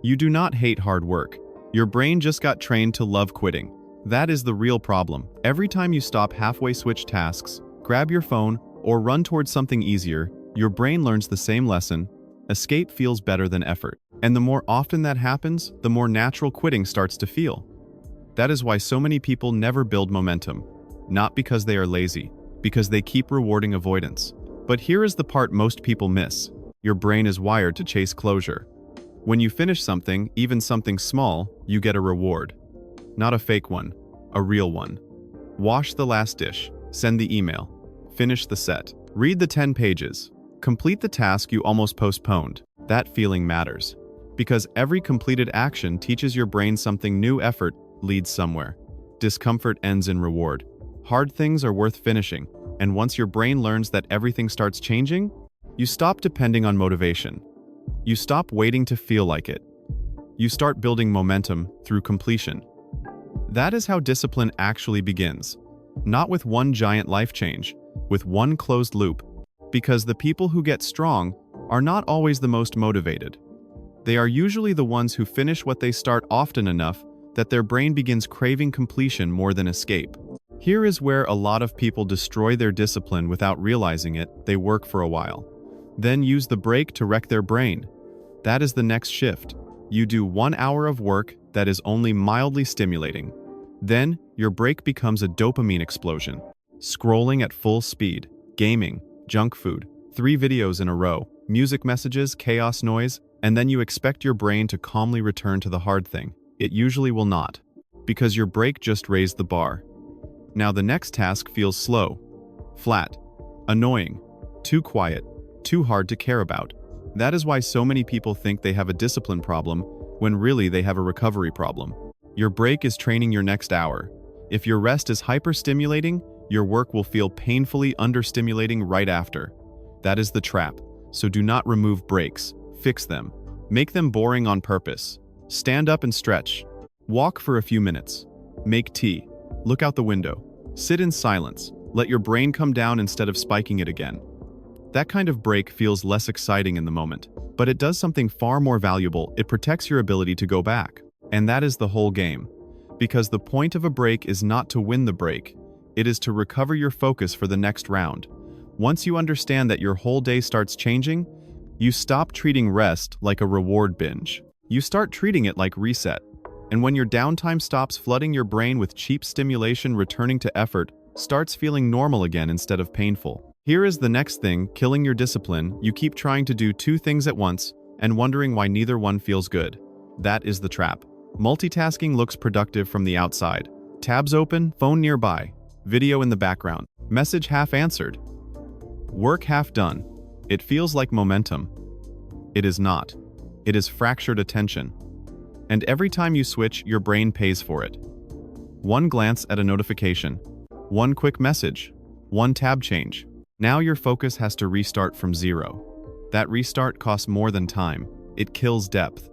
You do not hate hard work. Your brain just got trained to love quitting. That is the real problem. Every time you stop halfway, switch tasks, grab your phone, or run towards something easier, your brain learns the same lesson: escape feels better than effort. And the more often that happens, the more natural quitting starts to feel. That is why so many people never build momentum. Not because they are lazy, because they keep rewarding avoidance. But here is the part most people miss. Your brain is wired to chase closure. When you finish something, even something small, you get a reward. Not a fake one, a real one. Wash the last dish, send the email, finish the set, read the 10 pages, complete the task you almost postponed. That feeling matters. Because every completed action teaches your brain something new. Effort leads somewhere. Discomfort ends in reward. Hard things are worth finishing, and once your brain learns that everything starts changing, you stop depending on motivation. You stop waiting to feel like it. You start building momentum through completion. That is how discipline actually begins. Not with one giant life change, with one closed loop. Because the people who get strong are not always the most motivated. They are usually the ones who finish what they start often enough that their brain begins craving completion more than escape. Here is where a lot of people destroy their discipline without realizing it. They work for a while, then use the break to wreck their brain. That is the next shift. You do 1 hour of work that is only mildly stimulating. Then, your break becomes a dopamine explosion. Scrolling at full speed, gaming, junk food, 3 videos in a row, music messages, chaos noise, and then you expect your brain to calmly return to the hard thing. It usually will not, because your break just raised the bar. Now the next task feels slow, flat, annoying, too quiet, too hard to care about. That is why so many people think they have a discipline problem, when really they have a recovery problem. Your break is training your next hour. If your rest is hyper-stimulating, your work will feel painfully understimulating right after. That is the trap. So do not remove breaks. Fix them. Make them boring on purpose. Stand up and stretch. Walk for a few minutes. Make tea. Look out the window. Sit in silence. Let your brain come down instead of spiking it again. That kind of break feels less exciting in the moment, but it does something far more valuable. It protects your ability to go back. And that is the whole game. Because the point of a break is not to win the break. It is to recover your focus for the next round. Once you understand that your whole day starts changing, you stop treating rest like a reward binge. You start treating it like reset. And when your downtime stops flooding your brain with cheap stimulation, returning to effort starts feeling normal again instead of painful. Here is the next thing, killing your discipline. You keep trying to do 2 things at once and wondering why neither one feels good. That is the trap. Multitasking looks productive from the outside. Tabs open, phone nearby, video in the background, message half answered, work half done. It feels like momentum. It is not. It is fractured attention. And every time you switch, your brain pays for it. One glance at a notification, one quick message, one tab change. Now your focus has to restart from zero. That restart costs more than time. It kills depth.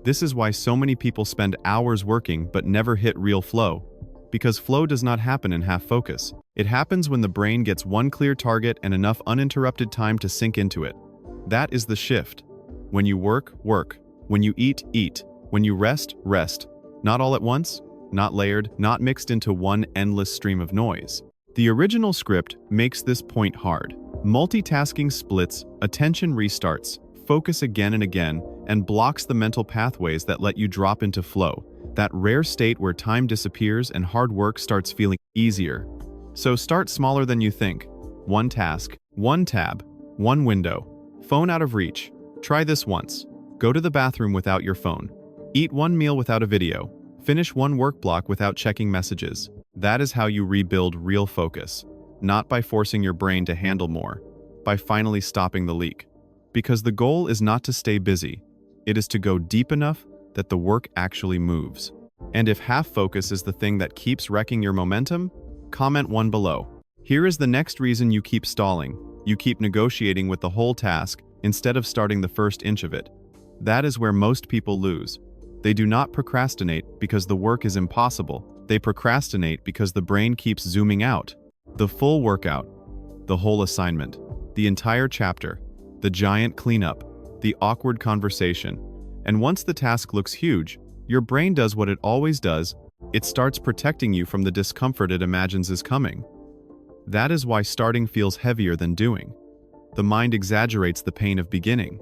This is why so many people spend hours working but never hit real flow. Because flow does not happen in half focus. It happens when the brain gets one clear target and enough uninterrupted time to sink into it. That is the shift. When you work, work. When you eat, eat. When you rest, rest. Not all at once, not layered, not mixed into one endless stream of noise. The original script makes this point hard. Multitasking splits, attention restarts, focus again and again, and blocks the mental pathways that let you drop into flow. That rare state where time disappears and hard work starts feeling easier. So start smaller than you think. One task, one tab, one window. Phone out of reach. Try this once. Go to the bathroom without your phone. Eat one meal without a video. Finish one work block without checking messages. That is how you rebuild real focus. Not by forcing your brain to handle more, by finally stopping the leak. Because the goal is not to stay busy. It is to go deep enough that the work actually moves. And if half focus is the thing that keeps wrecking your momentum, comment 1 below. Here is the next reason you keep stalling. You keep negotiating with the whole task instead of starting the first inch of it. That is where most people lose. They do not procrastinate because the work is impossible. They procrastinate because the brain keeps zooming out. The full workout, the whole assignment, the entire chapter, the giant cleanup, the awkward conversation. And once the task looks huge, your brain does what it always does. It starts protecting you from the discomfort it imagines is coming. That is why starting feels heavier than doing. The mind exaggerates the pain of beginning.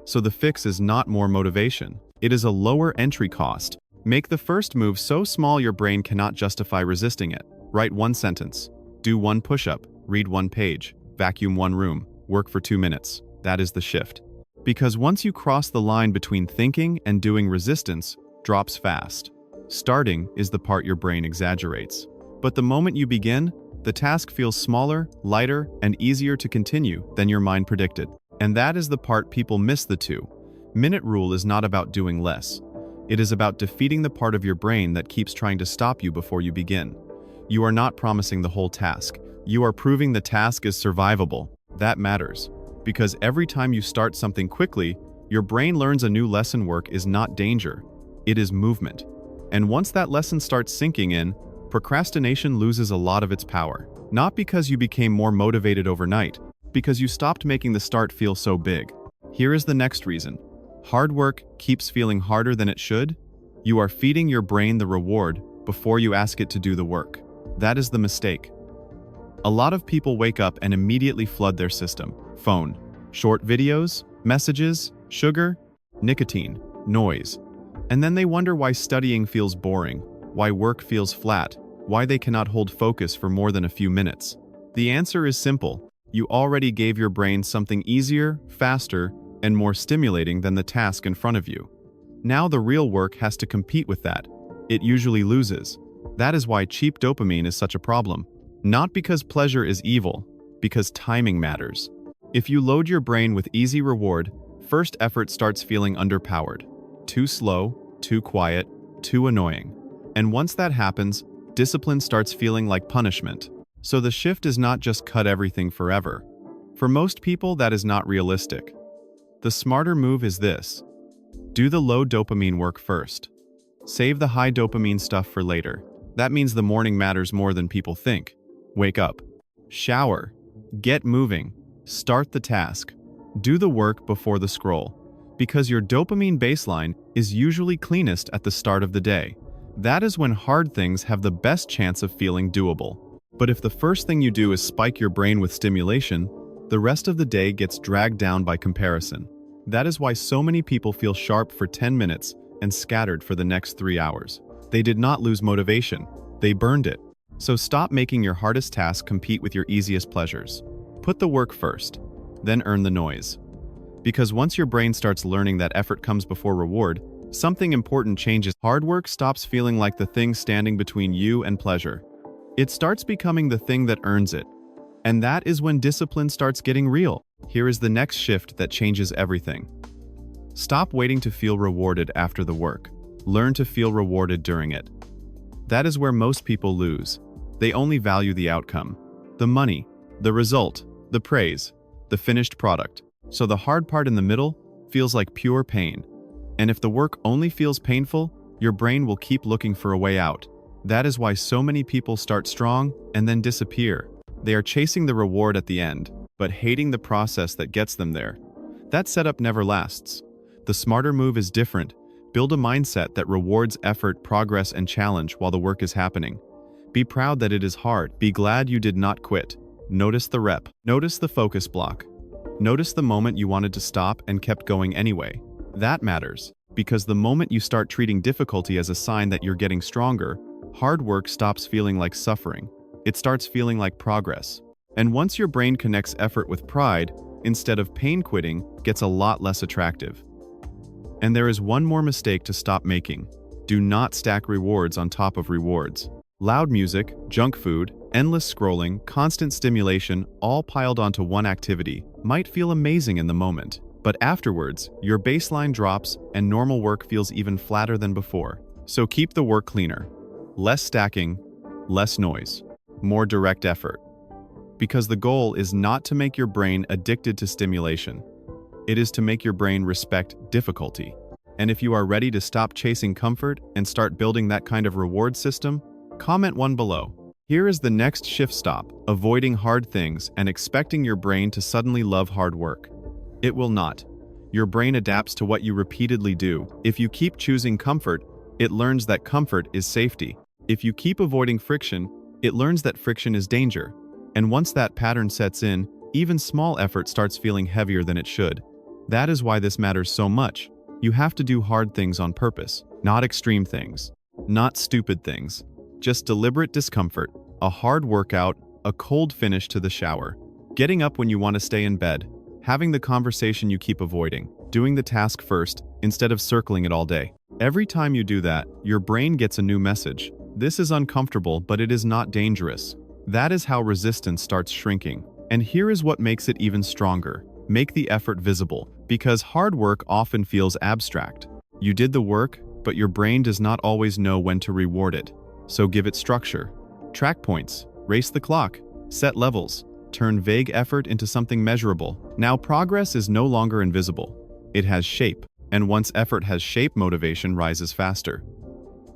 So the fix is not more motivation. It is a lower entry cost. Make the first move so small your brain cannot justify resisting it. Write one sentence. Do one push-up. Read one page. Vacuum one room. Work for 2 minutes. That is the shift. Because once you cross the line between thinking and doing, resistance drops fast. Starting is the part your brain exaggerates. But the moment you begin, the task feels smaller, lighter, and easier to continue than your mind predicted. And that is the part people miss. The 2-minute rule is not about doing less. It is about defeating the part of your brain that keeps trying to stop you before you begin. You are not promising the whole task. You are proving the task is survivable. That matters. Because every time you start something quickly, your brain learns a new lesson. Work is not danger. It is movement. And once that lesson starts sinking in, procrastination loses a lot of its power. Not because you became more motivated overnight, because you stopped making the start feel so big. Here is the next reason. Hard work keeps feeling harder than it should. You are feeding your brain the reward before you ask it to do the work. That is the mistake. A lot of people wake up and immediately flood their system. Phone, short videos, messages, sugar, nicotine, noise. And then they wonder why studying feels boring, why work feels flat, why they cannot hold focus for more than a few minutes. The answer is simple. You already gave your brain something easier, faster, and more stimulating than the task in front of you. Now the real work has to compete with that. It usually loses. That is why cheap dopamine is such a problem. Not because pleasure is evil, because timing matters. If you load your brain with easy reward, first effort starts feeling underpowered. Too slow, too quiet, too annoying. And once that happens, discipline starts feeling like punishment. So the shift is not just cut everything forever. For most people, that is not realistic. The smarter move is this. Do the low dopamine work first. Save the high dopamine stuff for later. That means the morning matters more than people think. Wake up. Shower. Get moving. Start the task. Do the work before the scroll. Because your dopamine baseline is usually cleanest at the start of the day. That is when hard things have the best chance of feeling doable. But if the first thing you do is spike your brain with stimulation, the rest of the day gets dragged down by comparison. That is why so many people feel sharp for 10 minutes and scattered for the next 3 hours. They did not lose motivation. They burned it. So stop making your hardest task compete with your easiest pleasures. Put the work first, then earn the noise. Because once your brain starts learning that effort comes before reward, something important changes. Hard work stops feeling like the thing standing between you and pleasure. It starts becoming the thing that earns it. And that is when discipline starts getting real. Here is the next shift that changes everything. Stop waiting to feel rewarded after the work. Learn to feel rewarded during it. That is where most people lose. They only value the outcome, the money, the result, the praise, the finished product. So the hard part in the middle feels like pure pain. And if the work only feels painful, your brain will keep looking for a way out. That is why so many people start strong and then disappear. They are chasing the reward at the end, but hating the process that gets them there. That setup never lasts. The smarter move is different. Build a mindset that rewards effort, progress, and challenge while the work is happening. Be proud that it is hard. Be glad you did not quit. Notice the rep. Notice the focus block. Notice the moment you wanted to stop and kept going anyway. That matters, because the moment you start treating difficulty as a sign that you're getting stronger, hard work stops feeling like suffering. It starts feeling like progress. And once your brain connects effort with pride, instead of pain, quitting gets a lot less attractive. And there is one more mistake to stop making. Do not stack rewards on top of rewards. Loud music, junk food, endless scrolling, constant stimulation, all piled onto one activity, might feel amazing in the moment. But afterwards, your baseline drops and normal work feels even flatter than before. So keep the work cleaner. Less stacking, less noise, more direct effort. Because the goal is not to make your brain addicted to stimulation. It is to make your brain respect difficulty. And if you are ready to stop chasing comfort and start building that kind of reward system, comment 1 below. Here is the next shift. Stop avoiding hard things and expecting your brain to suddenly love hard work. It will not. Your brain adapts to what you repeatedly do. If you keep choosing comfort, it learns that comfort is safety. If you keep avoiding friction, it learns that friction is danger. And once that pattern sets in, even small effort starts feeling heavier than it should. That is why this matters so much. You have to do hard things on purpose, not extreme things, not stupid things. Just deliberate discomfort, a hard workout, a cold finish to the shower, getting up when you want to stay in bed, having the conversation you keep avoiding, doing the task first instead of circling it all day. Every time you do that, your brain gets a new message. This is uncomfortable, but it is not dangerous. That is how resistance starts shrinking. And here is what makes it even stronger. Make the effort visible, because hard work often feels abstract. You did the work, but your brain does not always know when to reward it. So give it structure. Track points, race the clock, set levels, turn vague effort into something measurable. Now progress is no longer invisible. It has shape, and once effort has shape, motivation rises faster.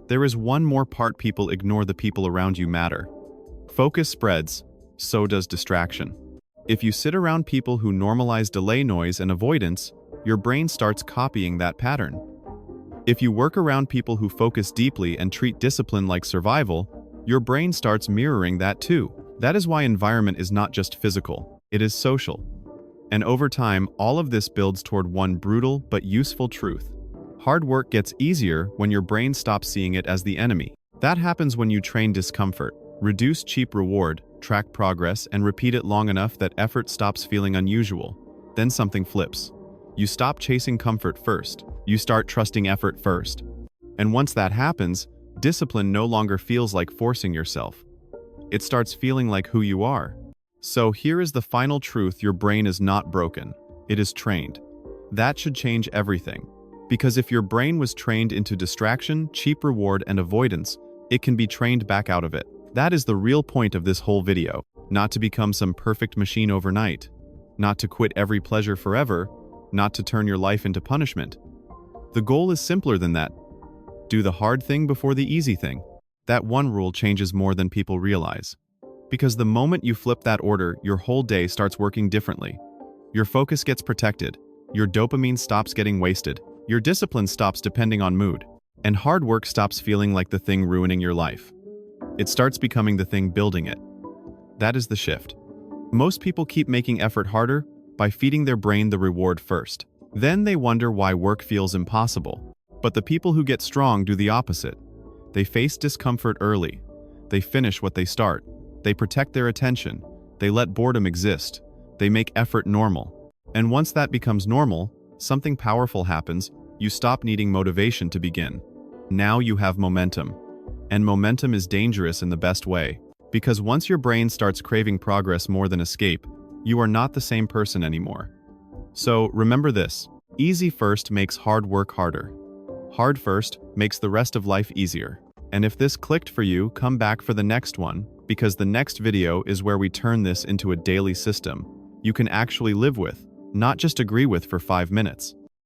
There is one more part people ignore: the people around you matter. Focus spreads, so does distraction. If you sit around people who normalize delay, noise, and avoidance, your brain starts copying that pattern. If you work around people who focus deeply and treat discipline like survival, your brain starts mirroring that too. That is why environment is not just physical, it is social. And over time, all of this builds toward one brutal but useful truth. Hard work gets easier when your brain stops seeing it as the enemy. That happens when you train discomfort, reduce cheap reward, track progress, and repeat it long enough that effort stops feeling unusual. Then something flips. You stop chasing comfort first. You start trusting effort first. And once that happens, discipline no longer feels like forcing yourself. It starts feeling like who you are. So here is the final truth: your brain is not broken. It is trained. That should change everything. Because if your brain was trained into distraction, cheap reward, and avoidance, it can be trained back out of it. That is the real point of this whole video. Not to become some perfect machine overnight. Not to quit every pleasure forever. Not to turn your life into punishment. The goal is simpler than that. Do the hard thing before the easy thing. That one rule changes more than people realize. Because the moment you flip that order, your whole day starts working differently. Your focus gets protected. Your dopamine stops getting wasted. Your discipline stops depending on mood. And hard work stops feeling like the thing ruining your life. It starts becoming the thing building it. That is the shift. Most people keep making effort harder by feeding their brain the reward first. Then they wonder why work feels impossible. But the people who get strong do the opposite. They face discomfort early. They finish what they start. They protect their attention. They let boredom exist. They make effort normal. And once that becomes normal, something powerful happens. You stop needing motivation to begin. Now you have momentum. And momentum is dangerous in the best way. Because once your brain starts craving progress more than escape, you are not the same person anymore. So remember this: easy first makes hard work harder. Hard first makes the rest of life easier. And if this clicked for you, come back for the next one, because the next video is where we turn this into a daily system you can actually live with, not just agree with for 5 minutes.